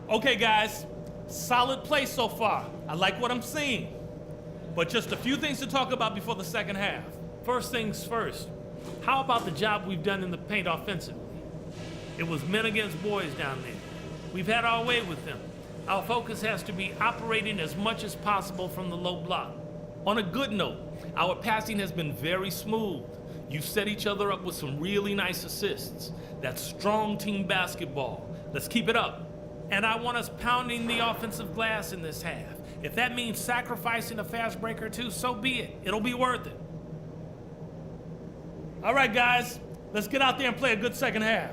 Okay, guys, solid play so far. I like what I'm seeing. But just a few things to talk about before the second half. First things first, how about the job we've done in the paint offensively? It was men against boys down there. We've had our way with them. Our focus has to be operating as much as possible from the low block. On a good note, our passing has been very smooth. You've set each other up with some really nice assists. That's strong team basketball. Let's keep it up. And I want us pounding the offensive glass in this half. If that means sacrificing a fast break or two, so be it. It'll be worth it. All right, guys, let's get out there and play a good second half.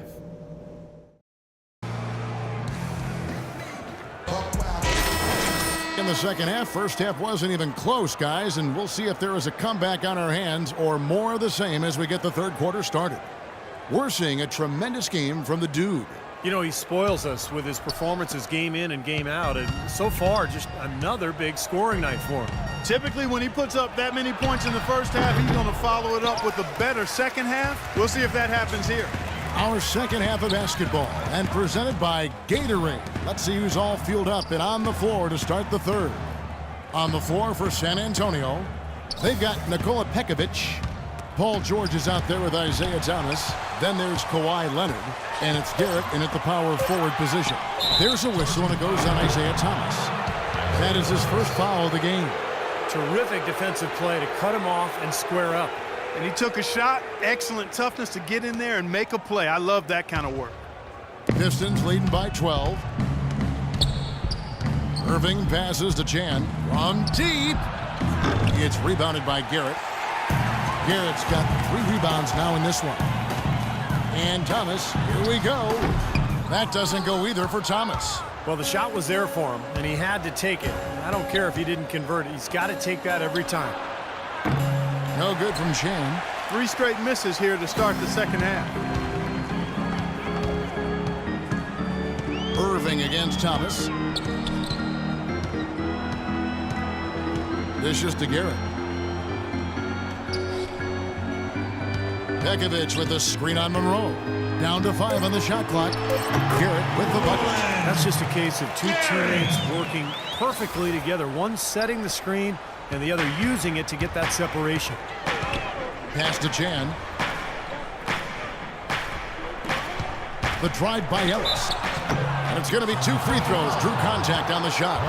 In the second half, first half wasn't even close, guys, and we'll see if there is a comeback on our hands or more of the same as we get the third quarter started. We're seeing a tremendous game from the dude. You know, he spoils us with his performances game in and game out, and so far, just another big scoring night for him. Typically, when he puts up that many points in the first half, he's going to follow it up with a better second half. We'll see if that happens here. Our second half of basketball, and presented by Gatorade. Let's see who's all fueled up and on the floor to start the third. On the floor for San Antonio, they've got Nikola Pekovic. Paul George is out there with Isaiah Thomas. Then there's Kawhi Leonard, and it's Garrett in at the power forward position. There's a whistle, and it goes on Isaiah Thomas. That is his first foul of the game. Terrific defensive play to cut him off and square up. And he took a shot. Excellent toughness to get in there and make a play. I love that kind of work. Pistons leading by 12. Irving passes to Chan. From deep. It's rebounded by Garrett. Garrett's got 3 rebounds now in this one. And Thomas, here we go. That doesn't go either for Thomas. Well, the shot was there for him, and he had to take it. I don't care if he didn't convert it. He's got to take that every time. No good from Chan. 3 straight misses here to start the second half. Irving against Thomas. Dishes to Garrett. Pekovic with the screen on Monroe. Down to 5 on the shot clock. Garrett with the bucket. That's just a case of 2 teammates working perfectly together. One setting the screen and the other using it to get that separation. Pass to Chan. The drive by Ellis. And it's going to be 2 free throws. Drew contact on the shot.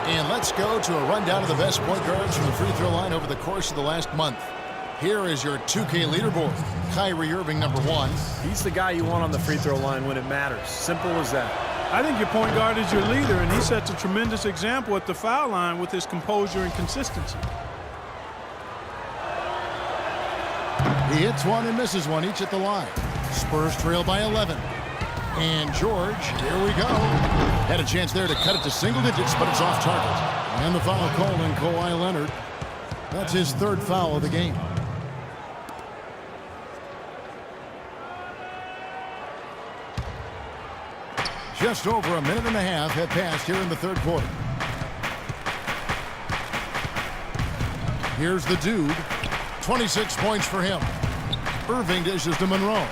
And let's go to a rundown of the best point guards from the free throw line over the course of the last month. Here is your 2K leaderboard. Kyrie Irving, number 1. He's the guy you want on the free throw line when it matters. Simple as that. I think your point guard is your leader, and he sets a tremendous example at the foul line with his composure and consistency. He hits one and misses one, each at the line. Spurs trail by 11. And George, here we go. Had a chance there to cut it to single digits, but it's off target. And the foul called on Kawhi Leonard. That's his 3rd foul of the game. Just over a minute and a half have passed here in the third quarter. Here's the dude. 26 points for him. Irving dishes to Monroe.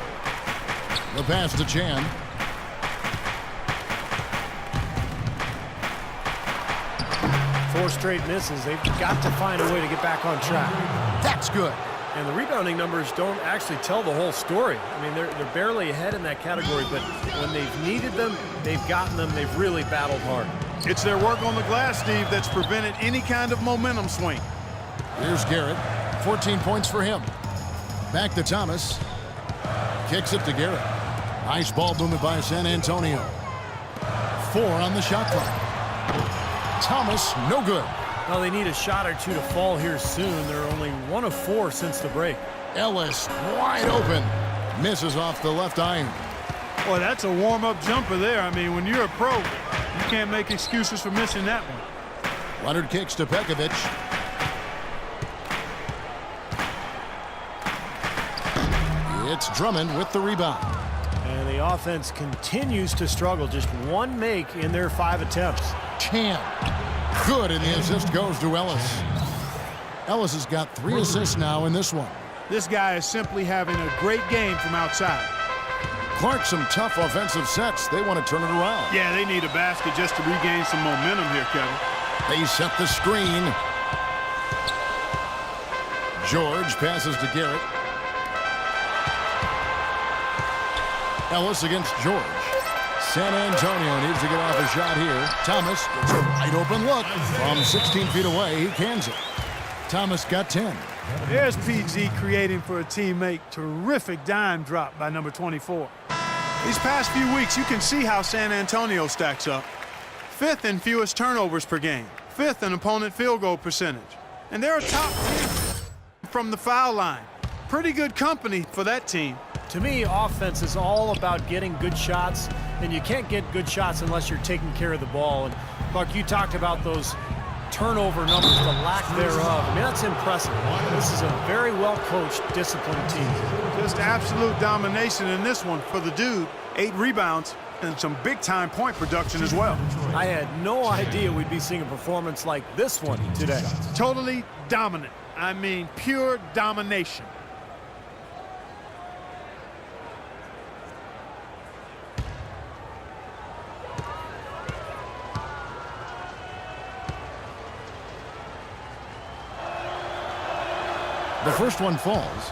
The pass to Chan. Four straight misses. They've got to find a way to get back on track. That's good. And the rebounding numbers don't actually tell the whole story. I mean, they're barely ahead in that category, but when they've needed them, they've gotten them. They've really battled hard. It's their work on the glass, Steve, that's prevented any kind of momentum swing. Here's Garrett. 14 points for him. Back to Thomas. Kicks it to Garrett. Nice ball movement by San Antonio. 4 on the shot clock. Thomas, no good. Well, they need a shot or 2 to fall here soon. They're only 1 of 4 since the break. Ellis wide open. Misses off the left iron. Boy, that's a warm-up jumper there. I mean, when you're a pro, you can't make excuses for missing that one. Leonard kicks to Pekovic. It's Drummond with the rebound. And the offense continues to struggle. Just 1 make in their 5 attempts. Chan. Good, and the assist goes to Ellis. Ellis has got 3 assists now in this one. This guy is simply having a great game from outside. Clark, some tough offensive sets. They want to turn it around. Yeah, they need a basket just to regain some momentum here, Kevin. They set the screen. George passes to Garrett. Ellis against George. San Antonio needs to get off a shot here. Thomas gets a wide open look. From 16 feet away, he cans it. Thomas got 10. There's PG creating for a teammate. Terrific dime drop by number 24. These past few weeks, you can see how San Antonio stacks up. 5th in fewest turnovers per game. 5th in opponent field goal percentage. And they're a top team from the foul line. Pretty good company for that team. To me, offense is all about getting good shots, and you can't get good shots unless you're taking care of the ball. And Clark, you talked about those turnover numbers, the lack thereof. I mean, that's impressive. This is a very well-coached, disciplined team. Just absolute domination in this one for the dude. 8 rebounds and some big-time point production as well. I had no idea we'd be seeing a performance like this one today. Totally dominant. I mean, pure domination. The first one falls.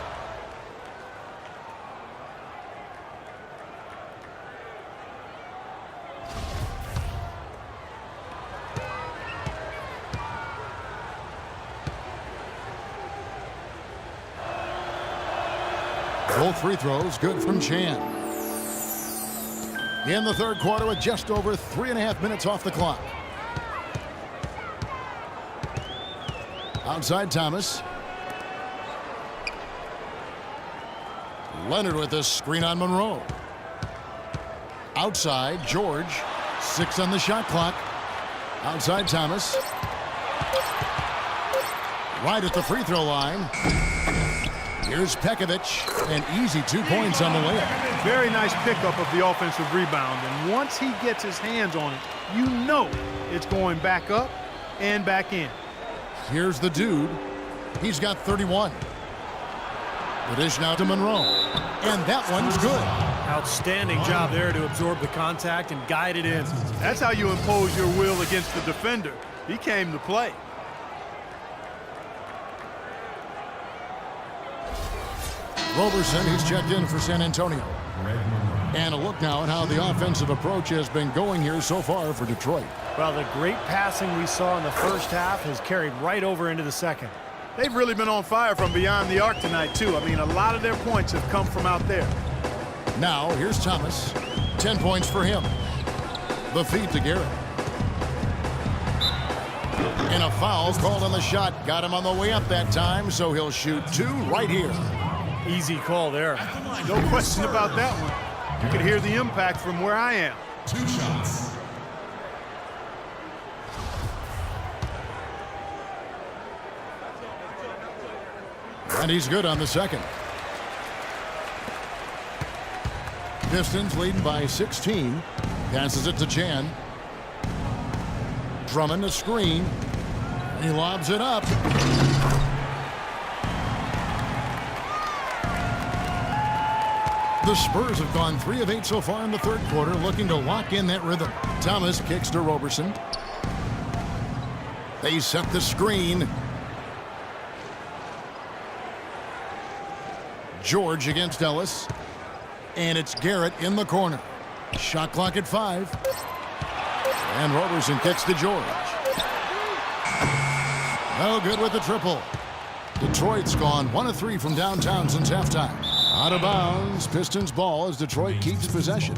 Both free throws good from Chan. In the third quarter with just over 3.5 minutes off the clock. Outside Thomas. Leonard with this screen on Monroe. Outside, George. 6 on the shot clock. Outside Thomas. Right at the free throw line. Here's Pekovic. An easy 2 points on the layup. Very nice pickup of the offensive rebound. And once he gets his hands on it, you know it's going back up and back in. Here's the dude. He's got 31. The dish now to Monroe. And that one's good. Outstanding job there to absorb the contact and guide it in. That's how you impose your will against the defender. He came to play. Roberson, he's checked in for San Antonio. And a look now at how the offensive approach has been going here so far for Detroit. Well, the great passing we saw in the first half has carried right over into the second. They've really been on fire from beyond the arc tonight, too. I mean, a lot of their points have come from out there. Now, here's Thomas. 10 points for him. The feed to Garrett. And a foul called on the shot. Got him on the way up that time, so he'll shoot 2 right here. Easy call there. No question about that one. You can hear the impact from where I am. 2 shots. And he's good on the second. Pistons leading by 16. Passes it to Chan. Drummond a screen. He lobs it up. The Spurs have gone 3 of 8 so far in the third quarter, looking to lock in that rhythm. Thomas kicks to Roberson. They set the screen. George against Ellis. And it's Garrett in the corner. Shot clock at 5. And Roberson kicks to George. No good with the triple. Detroit's gone 1 of 3 from downtown since halftime. Out of bounds. Pistons ball as Detroit keeps possession.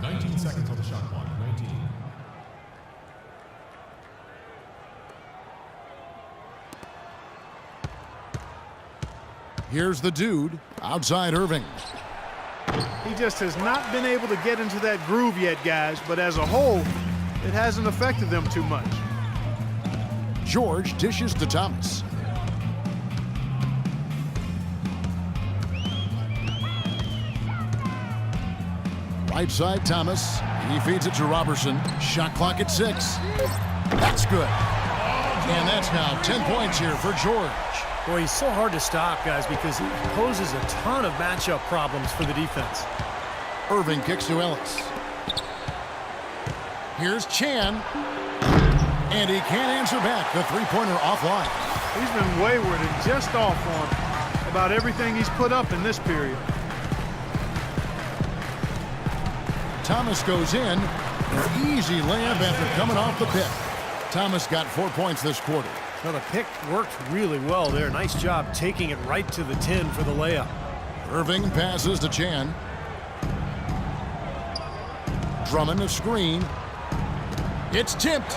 19 seconds on the shot clock. 19. Here's the dude. Outside Irving. He just has not been able to get into that groove yet, guys, but as a whole, it hasn't affected them too much. George dishes to Thomas. Right side Thomas. He feeds it to Roberson. Shot clock at 6. That's good. And that's now 10 points here for George. Boy, he's so hard to stop, guys, because he poses a ton of matchup problems for the defense. Irving kicks to Ellis. Here's Chan. And he can't answer back. The three-pointer offline. He's been wayward and just off on about everything he's put up in this period. Thomas goes in. An easy layup after coming off the pick. Thomas got 4 points this quarter. Well, the pick worked really well there. Nice job taking it right to the 10 for the layup. Irving passes to Chan. Drummond a screen. It's tipped.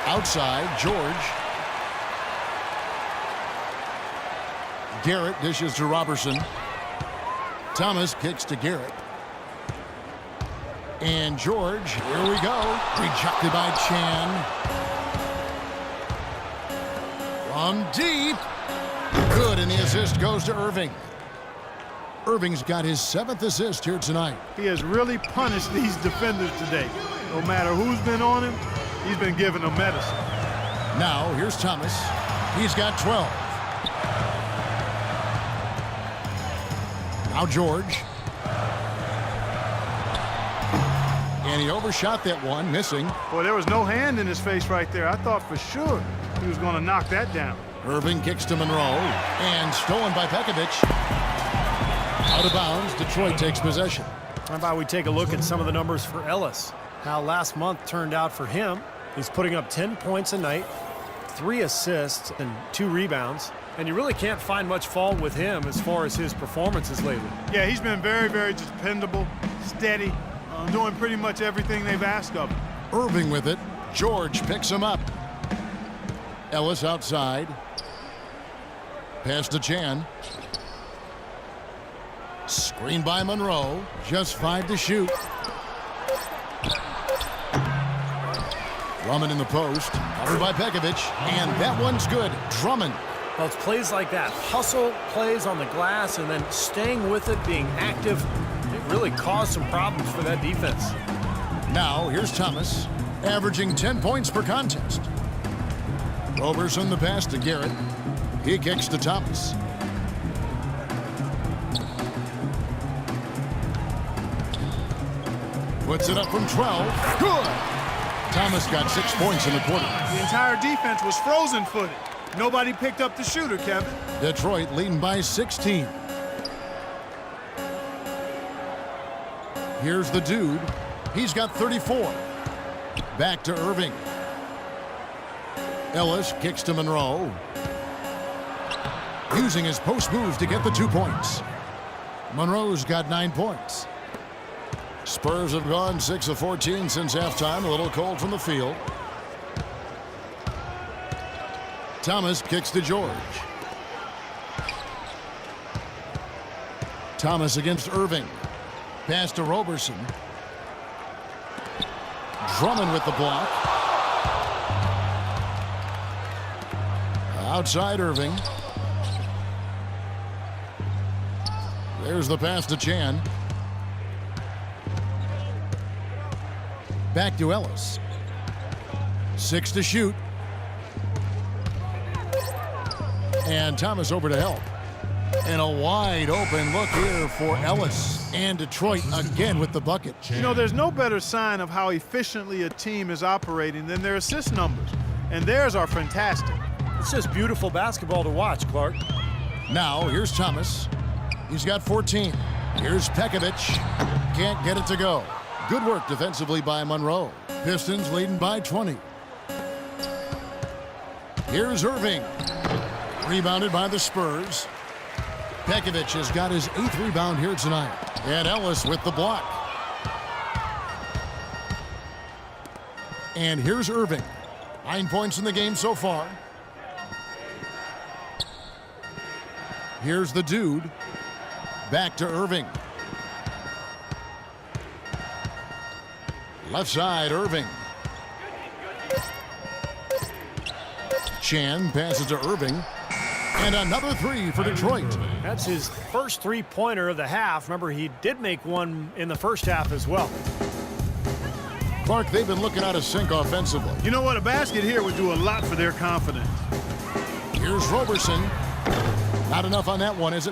Outside, George. Garrett dishes to Robertson. Thomas kicks to Garrett. And George, here we go. Rejected by Chan. From deep. Good, and the assist goes to Irving. Irving's got his 7th assist here tonight. He has really punished these defenders today. No matter who's been on him, he's been giving them medicine. Now, here's Thomas. He's got 12. Now George. And he overshot that one, missing. Boy, there was no hand in his face right there. I thought for sure he was going to knock that down. Irving kicks to Monroe. And stolen by Pekovic. Out of bounds, Detroit takes possession. How about we take a look at some of the numbers for Ellis? How last month turned out for him. He's putting up 10 points a night, 3 assists, and 2 rebounds. And you really can't find much fault with him as far as his performances lately. Yeah, he's been very, very dependable, steady, doing pretty much everything they've asked of him. Irving with it. George picks him up. Ellis outside. Pass to Chan. Screen by Monroe. Just 5 to shoot. Drummond in the post. Covered by Pekovic. And that one's good. Drummond. Well, it's plays like that. Hustle plays on the glass and then staying with it, being active. It really caused some problems for that defense. Now, here's Thomas. Averaging 10 points per contest. Robertson the pass to Garrett. He kicks to Thomas. Puts it up from 12. Good! Thomas got 6 points in the quarter. The entire defense was frozen-footed. Nobody picked up the shooter, Kevin. Detroit leading by 16. Here's the dude. He's got 34. Back to Irving. Ellis kicks to Monroe. Using his post move to get the 2 points. Monroe's got 9 points. Spurs have gone 6 of 14 since halftime. A little cold from the field. Thomas kicks to George. Thomas against Irving. Pass to Robertson. Drummond with the block. Outside Irving. There's the pass to Chan. Back to Ellis. 6 to shoot. And Thomas over to help. And a wide open look here for Ellis. And Detroit again with the bucket. You know, there's no better sign of how efficiently a team is operating than their assist numbers. And theirs are fantastic. It's just beautiful basketball to watch, Clark. Now, here's Thomas. He's got 14. Here's Pekovic. Can't get it to go. Good work defensively by Monroe. Pistons leading by 20. Here's Irving. Rebounded by the Spurs. Pekovic has got his 8th rebound here tonight. And Ellis with the block. And here's Irving. 9 points in the game so far. Here's the dude. Back to Irving. Left side, Irving. Chan passes to Irving. And another 3 for Detroit. That's his first three-pointer of the half. Remember, he did make one in the first half as well. Clark, they've been looking out of sync offensively. You know what? A basket here would do a lot for their confidence. Here's Roberson. Not enough on that one, is it?